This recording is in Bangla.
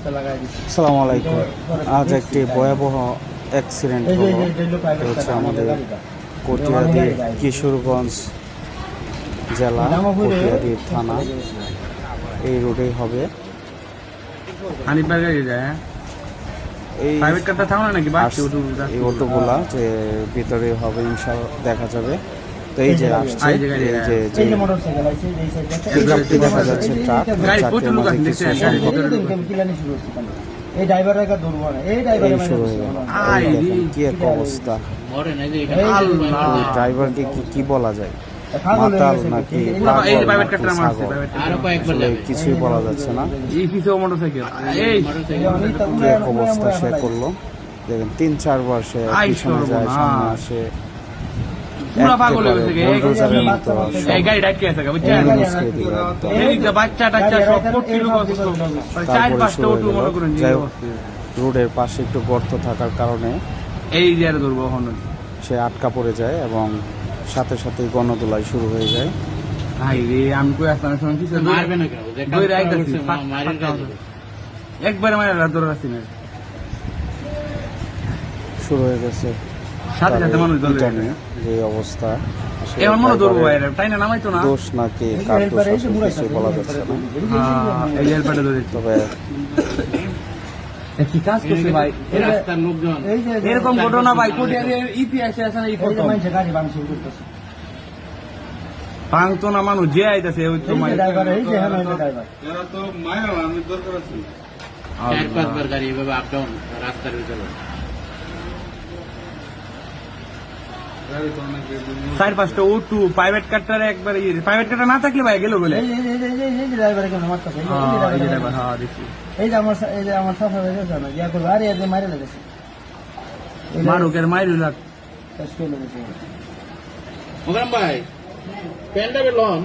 আসসালামু আলাইকুম। আজ একটি ভয়াবহ অ্যাক্সিডেন্ট হচ্ছে আমাদের কটিয়াদি কিশোরগঞ্জ জেলা কটিয়াদি থানা এই রোডেই হবে। এই অটোগুলা যে ভিতরে হবে ইনশাআল্লাহ দেখা যাবে। তো এই যে আসছে দেখা যাচ্ছে ট্রাক এই ড্রাইভারকে ধরবো না, এই ড্রাইভার কি এক অবস্থা। ড্রাইভারকে কি বলা যায়, মাতাল নাকি কিছুই বলা যাচ্ছে না। কি এক অবস্থা সে করলো দেখেন, 3-4 বার সে পিছনে যায় সামনে আসে। রোডের পাশে একটু গর্ত থাকার কারণে সে আটকা পড়ে যায় এবং সাথে সাথে গণদোলাই শুরু হয়ে যায়। একবারে শুরু হয়ে গেছে যে অবস্থা। দোষ নাকি কার দোষ কিছু বলা যাচ্ছে না। তবে এরকম ঘটনা ভাই ইতিহাসে আছে না? ভাঙতো না মানুষ যে আইতেছে রাস্তার ভিতরে 4-5টা ওটু প্রাইভেট কারটার একবার প্রাইভেট কারটা না থাকলে ভাই গেল বলে মারুকের মাইরুল ভাই প্যান্ডা বেলন